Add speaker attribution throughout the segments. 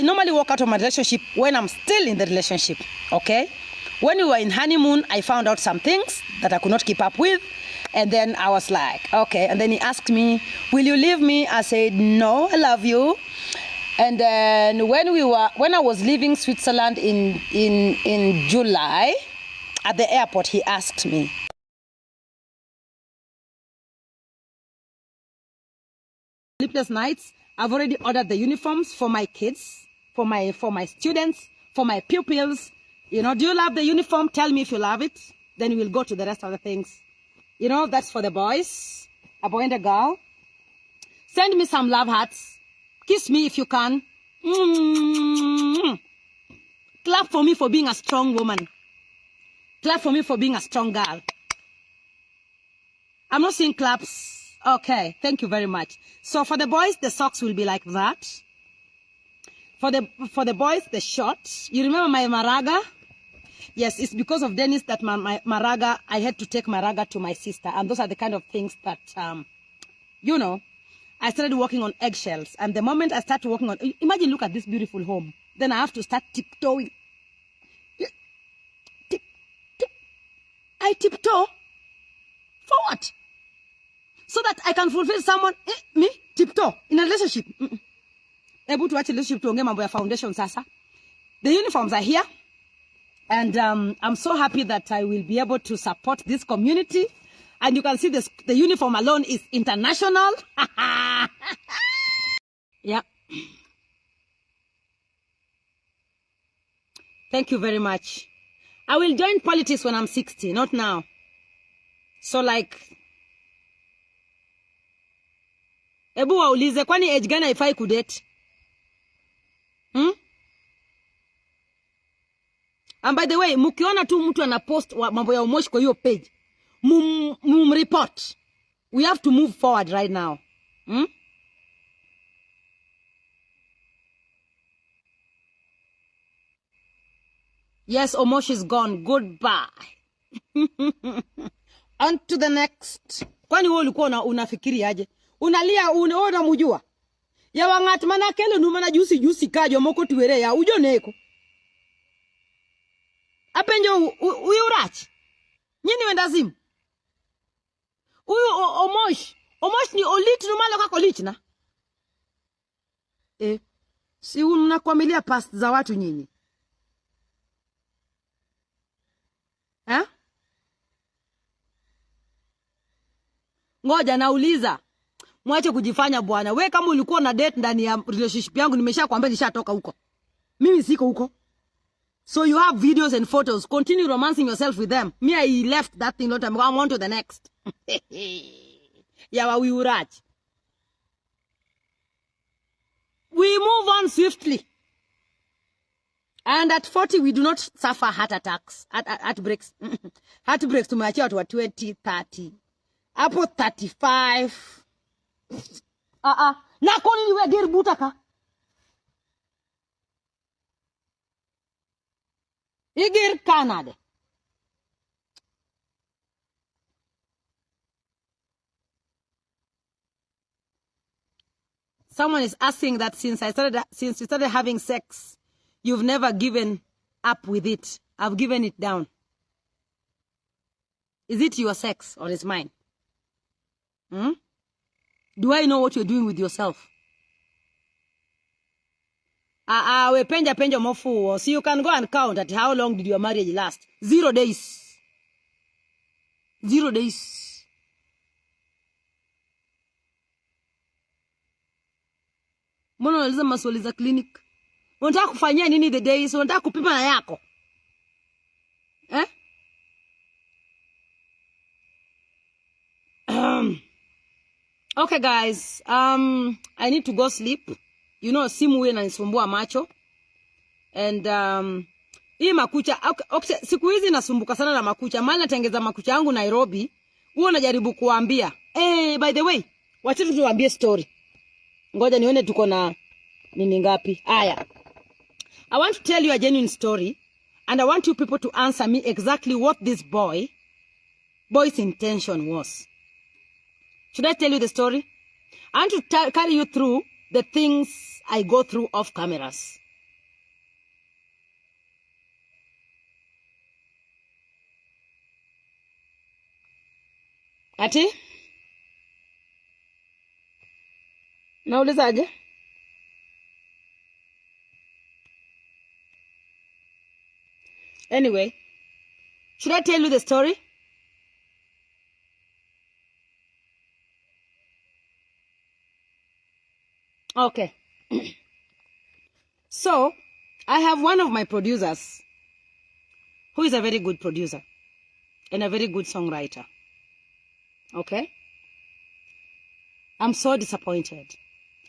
Speaker 1: I normally walk out of my relationship when I'm still in the relationship, okay? When we were in honeymoon, I found out some things that I could not keep up with. And then I was like, okay. And then he asked me, will you leave me? I said, no, I love you. And then when I was leaving Switzerland in July, at the airport, he asked me. Sleepless nights. I've already ordered the uniforms for my kids, for my students, for my pupils. You know, do you love the uniform? Tell me if you love it. Then we'll go to the rest of the things. You know, that's for the boys, a boy and a girl. Send me some love hearts. Kiss me if you can. Clap for me for being a strong woman. Clap for me for being a strong girl. I'm not seeing claps. Okay, thank you very much. So for the boys, the socks will be like that. For the boys, the shorts. You remember my maraga? Yes, it's because of Dennis that my maraga, I had to take maraga to my sister. And those are the kind of things that, you know, I started walking on eggshells. And the moment I started walking on, imagine, look at this beautiful home. Then I have to start tiptoeing. I tiptoe. For what? So that I can fulfill someone, me, tiptoe, in a relationship. Able to watch a relationship to Onge Foundation Sasa. The uniforms are here. And I'm so happy that I will be able to support this community. And you can see this, the uniform alone is international. Yeah. Thank you very much. I will join politics when I'm 60, not now. So like, ebu waulize kwani age gani haifai kudate? And by the way, mukiona tu mtu anapost mambo ya Omosh kwa hiyo page, report. We have to move forward right now. Yes, Omosh is gone. Goodbye. On to the next. Kwani wewe ulikuwa unafikiri aje? Unalia unaona mujua. Ya wangat manakele numana juicy kajo moko tuwere ya ujo neko. Apenjo uyurach. Nyini wendazimu. Uyu Omosh. Omosh ni olit numalo kako lich na. Si unakwamilia past za watu nyinyi. Ngoja nauliza. Mwache kujifanya bwana. We kama ulikuwa na date ndani ya relationship yangu nimeshakwambia nishatoka huko. Mimi siko huko. So you have videos and photos. Continue romancing yourself with them. Me, I left that thing lot. I'm going on to the next. Yawa wiurach. We move on swiftly. And at 40, we do not suffer heart attacks. Heartbreaks. Heartbreaks to my child were 20, 30. Apo 35. Na koni niwe geri butaka. Igir Canada. Someone is asking that since you started having sex, you've never given up with it. I've given it down. Is it your sex or is mine? Do I know what you're doing with yourself? We penja mofu. So you can go and count at how long did your marriage last. 0 days. 0 days. Mbona unauliza maswali za clinic? Unataka kufanyia nini the days? Unataka kupima na yako? Okay guys, I need to go sleep. You know, simu huwa inanisumbua macho. And hii makucha, okay, siku hizi nasumbuka sana na makucha. Mali natengeza makucha yangu Nairobi, huwa najaribu kuambia. By the way, wacha tuambie story. Ngoja nione tuko na nini ngapi. Aya. I want to tell you a genuine story, and I want you people to answer me exactly what this boy's intention was. Should I tell you the story? I want to carry you through the things I go through off cameras. Ati? Naulizaje? Anyway, should I tell you the story? Okay. So, I have one of my producers who is a very good producer and a very good songwriter. Okay? I'm so disappointed.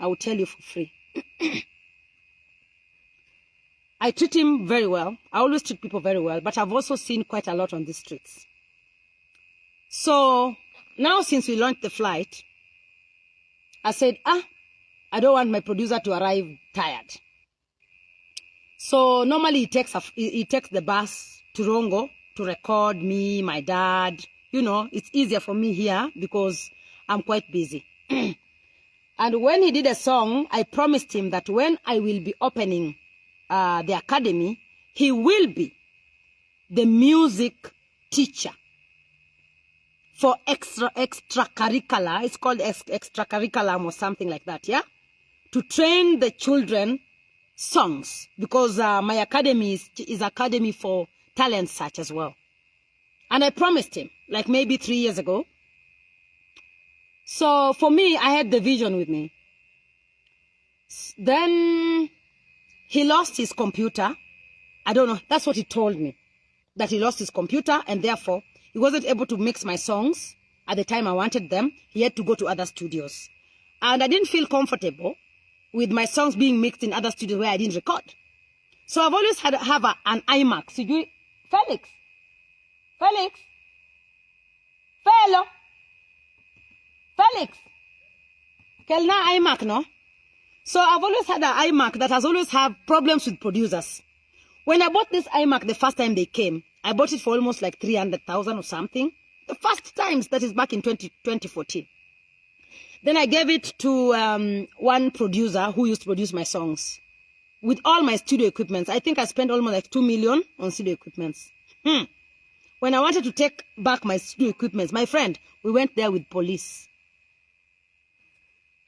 Speaker 1: I will tell you for free. I treat him very well. I always treat people very well, but I've also seen quite a lot on the streets. So now since we launched the flight, I said, I don't want my producer to arrive tired. So normally he takes the bus to Rongo to record me, my dad. You know, it's easier for me here because I'm quite busy. And when he did a song, I promised him that when I will be opening the academy, he will be the music teacher for extracurricular. It's called extracurriculum or something like that, yeah? To train the children songs, because my academy is academy for talent search as well. And I promised him, like maybe 3 years ago. So for me, I had the vision with me. Then he lost his computer. I don't know. That's what he told me, that he lost his computer and therefore he wasn't able to mix my songs at the time I wanted them. He had to go to other studios. And I didn't feel comfortable with my songs being mixed in other studios where I didn't record. So I've always had an iMac. Felix. Kelna iMac, no? So I've always had an iMac that has always had problems with producers. When I bought this iMac the first time they came, I bought it for almost like 300,000 or something. The first times, that is back in 2014. Then I gave it to one producer who used to produce my songs with all my studio equipments. I think I spent almost like 2 million on studio equipments. When I wanted to take back my studio equipments, my friend, we went there with police.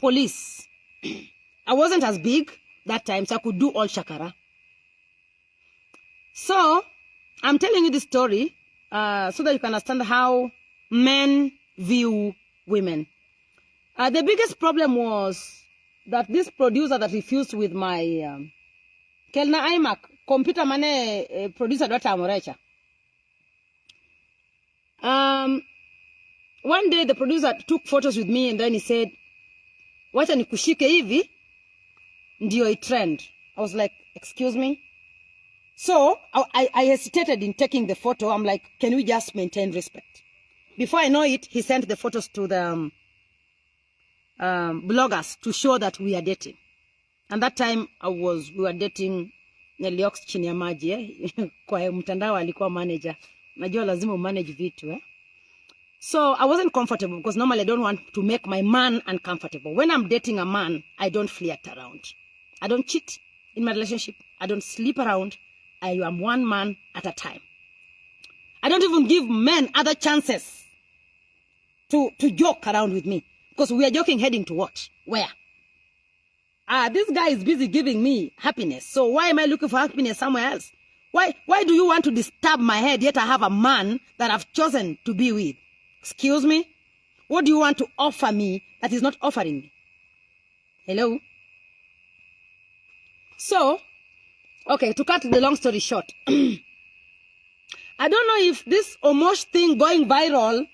Speaker 1: I wasn't as big that time, so I could do all shakara. So, I'm telling you this story so that you can understand how men view women. The biggest problem was that this producer that refused with my Kelna iMac, computer mane producer dota amorecha. One day the producer took photos with me and then he said, wacha nikushike hivi, ndio I trend. I was like, excuse me? So I hesitated in taking the photo. I'm like, can we just maintain respect? Before I know it, he sent the photos to the bloggers to show that we are dating. And that time we were dating Neliox chini ya maji, kwa mtandao alikuwa manager. Najua lazima manage vitu, So I wasn't comfortable because normally I don't want to make my man uncomfortable. When I'm dating a man, I don't flirt around. I don't cheat in my relationship. I don't sleep around. I am one man at a time. I don't even give men other chances to joke around with me. Because we are joking heading to what? Where? This guy is busy giving me happiness. So why am I looking for happiness somewhere else? Why do you want to disturb my head yet I have a man that I've chosen to be with? Excuse me? What do you want to offer me that is not offering me? Hello? So, okay, to cut the long story short, I don't know if this Omosh thing going viral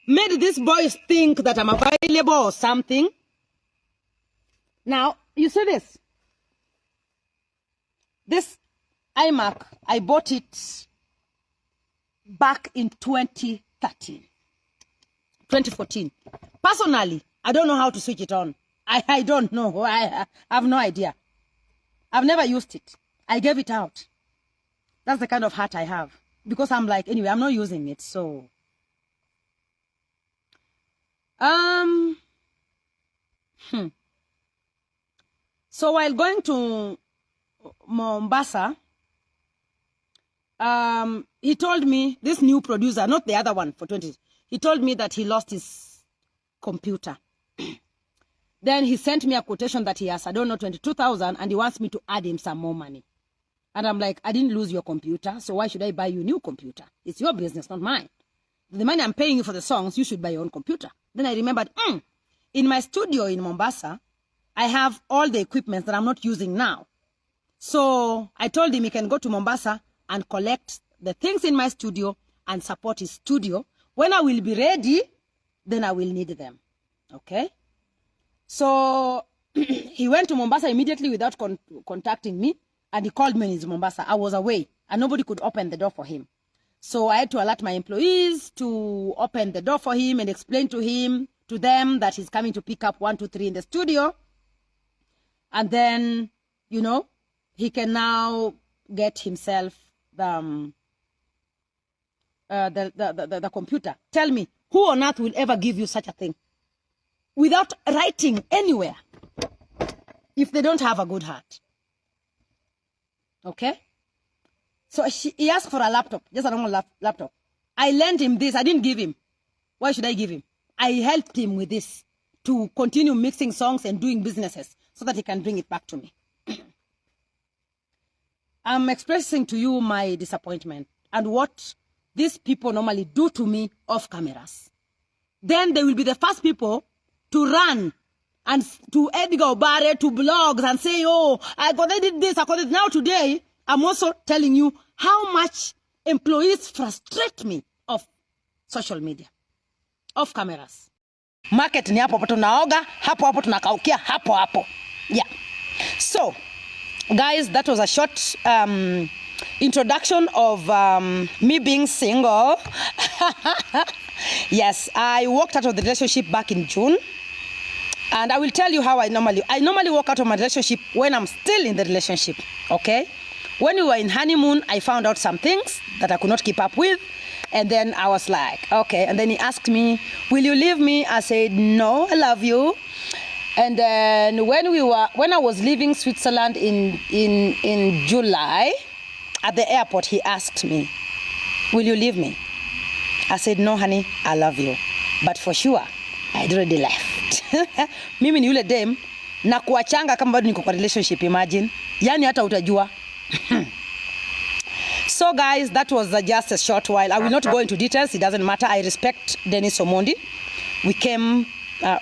Speaker 1: made these boys think that I'm available or something. Now, you see this? This iMac, I bought it back in 2014. Personally, I don't know how to switch it on. I don't know. I have no idea. I've never used it. I gave it out. That's the kind of heart I have. Because I'm like, anyway, I'm not using it, so. So while going to Mombasa, he told me, this new producer, not the other one for 20, he told me that he lost his computer. Then he sent me a quotation that he has, I don't know, 22,000, and he wants me to add him some more money. And I'm like, I didn't lose your computer, so why should I buy you a new computer? It's your business, not mine. The money I'm paying you for the songs, you should buy your own computer. Then I remembered, in my studio in Mombasa, I have all the equipment that I'm not using now. So I told him he can go to Mombasa and collect the things in my studio and support his studio. When I will be ready, then I will need them. Okay? So he went to Mombasa immediately without contacting me, and he called me in Mombasa. I was away, and nobody could open the door for him. So I had to alert my employees to open the door for him and explain to them that he's coming to pick up 1, 2, 3 in the studio. And then, you know, he can now get himself the computer. Tell me, who on earth will ever give you such a thing without writing anywhere if they don't have a good heart? Okay? So he asked for a laptop, just a normal laptop. I lent him this. I didn't give him. Why should I give him? I helped him with this to continue mixing songs and doing businesses so that he can bring it back to me. I'm expressing to you my disappointment and what these people normally do to me off cameras. Then they will be the first people to run and to Edgar Obare, to blogs and say, oh, I did this, I got it. Now today, I'm also telling you how much employees frustrate me off social media, off cameras. Market ni hapo tunaoga, hapo tunakaukia, hapo. Yeah. So, guys, that was a short introduction of me being single. Yes, I walked out of the relationship back in June. And I will tell you how I normally walk out of my relationship when I'm still in the relationship, okay? When we were in honeymoon, I found out some things that I could not keep up with. And then I was like, okay. And then he asked me, will you leave me? I said, no, I love you. And then when I was leaving Switzerland in July, at the airport, he asked me, will you leave me? I said, no, honey, I love you. But for sure, I'd already left. Mimi ni yule dem na kuachanga kama bado niko kwa relationship, imagine. Yani hata utajua. So guys, that was just a short while. I will not go into details. It doesn't matter. I respect Dennis Omondi. We came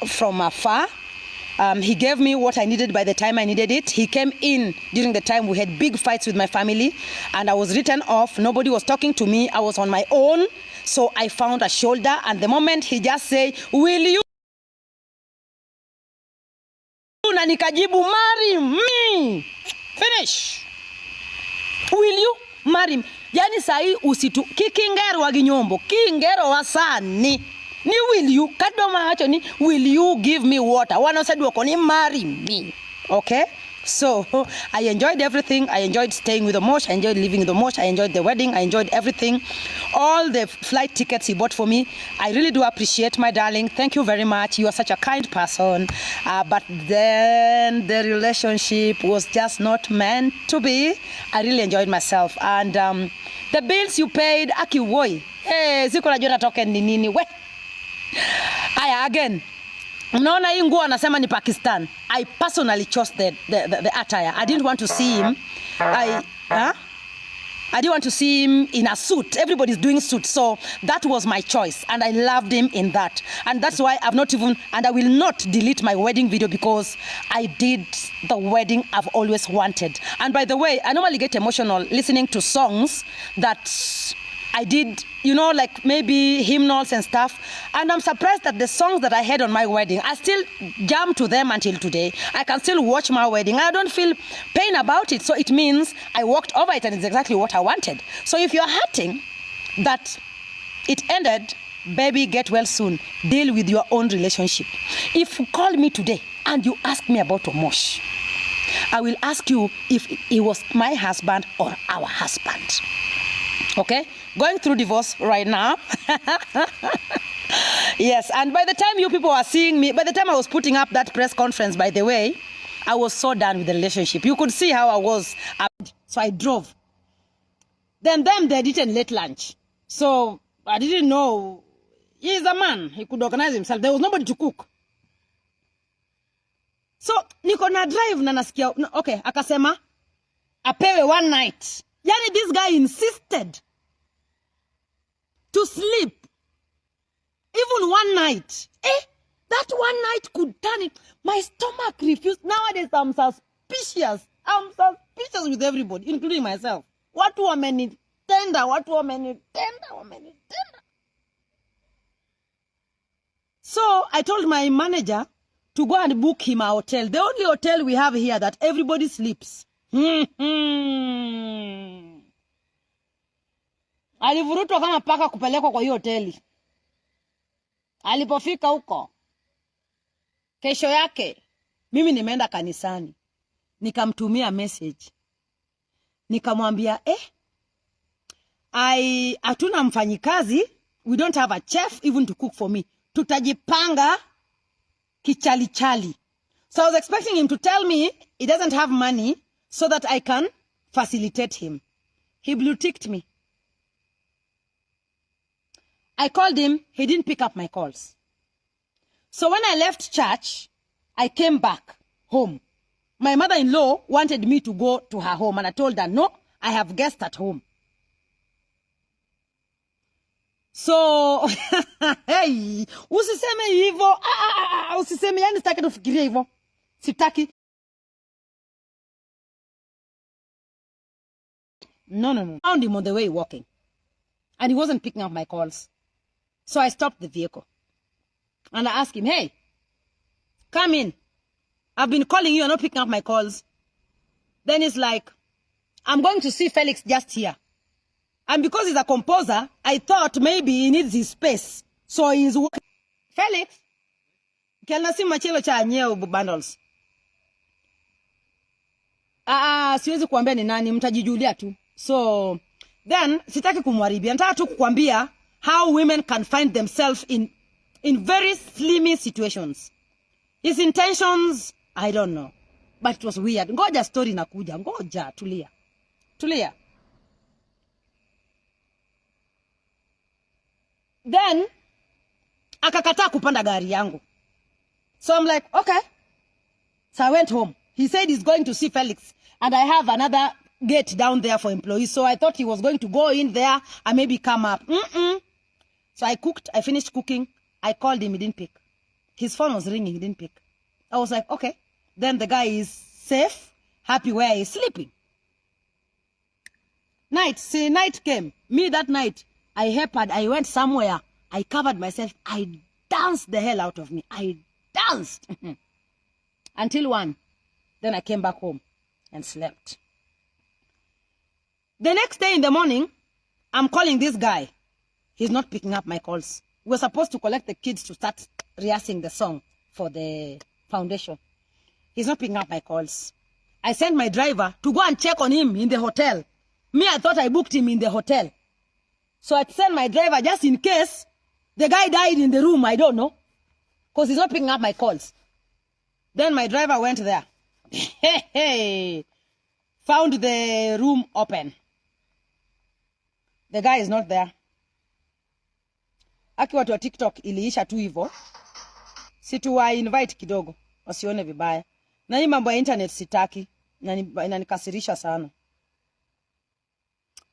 Speaker 1: from afar. He gave me what I needed by the time I needed it. He came in during the time we had big fights with my family, and I was written off. Nobody was talking to me. I was on my own. So I found a shoulder, and the moment he just said, will you? Na nikajibu, marry me. Finish. Will you marry me? Yani sahi usitu kikingero wa ginyombo, kingero wa sani. Ni will you? Kadoma hacho ni will you give me water? Wana said wako ni marry me. Okay? So, I enjoyed everything. I enjoyed staying with Omosh. I enjoyed living with Omosh. I enjoyed the wedding. I enjoyed everything. All the flight tickets he bought for me. I really do appreciate, my darling. Thank you very much. You are such a kind person. But then the relationship was just not meant to be. I really enjoyed myself. And the bills you paid, aki woi. Hey, ziko na jona token ni nini we. Aya, again. Mnaona hii nguo anasema ni Pakistan. I personally chose the attire. I didn't want to see him. I didn't want to see him in a suit. Everybody's doing suits. So that was my choice. And I loved him in that. And that's why I will not delete my wedding video, because I did the wedding I've always wanted. And by the way, I normally get emotional listening to songs that I did, you know, like maybe hymnals and stuff. And I'm surprised that the songs that I had on my wedding, I still jam to them until today. I can still watch my wedding. I don't feel pain about it. So it means I walked over it and it's exactly what I wanted. So if you're hurting that it ended, baby, get well soon. Deal with your own relationship. If you call me today and you ask me about Omosh, I will ask you if he was my husband or our husband. Okay? Going through divorce right now. Yes, and by the time you people are seeing me, by the time I was putting up that press conference, by the way, I was so done with the relationship. You could see how I was. So I drove. Then they didn't late lunch. So I didn't know He is a man. He could organize himself. There was nobody to cook. So, niko na drive na nasikia, okay, akasema, apewe one night. Yani, this guy insisted to sleep. Even one night. That one night could turn it. My stomach refused. Nowadays, I'm suspicious. I'm suspicious with everybody, including myself. Watu wamenitenda. So, I told my manager to go and book him a hotel. The only hotel we have here that everybody sleeps. Alivurutwa kama paka kupelekwa kwa hiyo hoteli. Alipofika huko, kesho yake, mimi nimeenda kanisani. Nikamtumia message. Nikamwambia, hatuna mfanyikazi. We don't have a chef even to cook for me. Tutajipanga kichali. So I was expecting him to tell me he doesn't have money so that I can facilitate him. He blue-ticked me. I called him. He didn't pick up my calls. So when I left church, I came back home. My mother-in-law wanted me to go to her home, and I told her, no, I have guests at home. So, hey, usiseme hivyo. Usiseme, yani sitaki tufikirie hivyo. Sitaki. No. I found him on the way walking. And he wasn't picking up my calls. So I stopped the vehicle. And I asked him, hey, come in. I've been calling you, you're not picking up my calls. Then he's like, I'm going to see Felix just here. And because he's a composer, I thought maybe he needs his space. So he's working. Felix, kialnasi machelo cha nyeo bundles. Siwezi kuambia ni nani, mtajijulia tu. So, then, sitaki kumwaribia. Nataka tu kukwambia how women can find themselves in very slimy situations. His intentions, I don't know. But it was weird. Ngoja story nakuja. Ngoja, tulia. Then, akakataa kupanda gari yangu. So I'm like, okay. So I went home. He said he's going to see Felix. And I have another gate down there for employees. So I thought he was going to go in there and maybe come up. So I finished cooking. I called him, he didn't pick. His phone was ringing, he didn't pick. I was like, okay. Then the guy is safe, happy where he's sleeping. Night came. Me that night, I went somewhere. I covered myself. I danced the hell out of me. I danced. Until 1. Then I came back home and slept. The next day in the morning, I'm calling this guy. He's not picking up my calls. We're supposed to collect the kids to start rehearsing the song for the foundation. He's not picking up my calls. I sent my driver to go and check on him in the hotel. Me, I thought I booked him in the hotel. So I sent my driver just in case the guy died in the room. I don't know. Because he's not picking up my calls. Then my driver went there. Found the room open. The guy is not there. Aki watu wa TikTok iliisha tu hivyo. Situwa invite kidogo. Wasione vibaya. Na hii mambo ya internet sitaki. Inanikasirisha sana.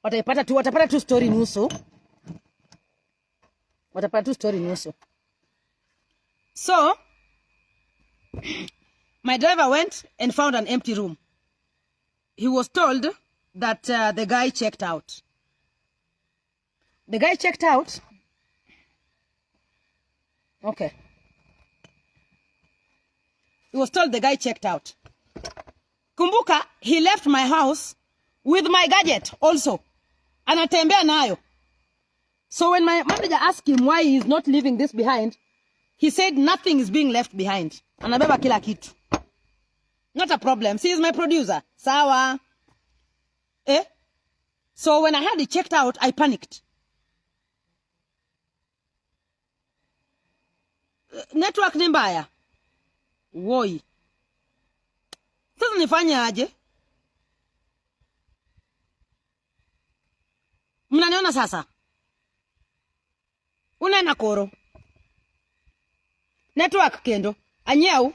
Speaker 1: Watapata tu story nusu. So, my driver went and found an empty room. He was told that the guy checked out. The guy checked out. Okay. He was told the guy checked out. Kumbuka, he left my house with my gadget also. Anatembea nayo. So when my manager asked him why he is not leaving this behind, he said nothing is being left behind. Anabeba kila kitu. Not a problem. He is my producer. Sawa. So when I had it checked out, I panicked. Network ni mbaya. Woi. Sasa nifanye aje? Mnaniona sasa? Unaenda koro. network kendo anyeu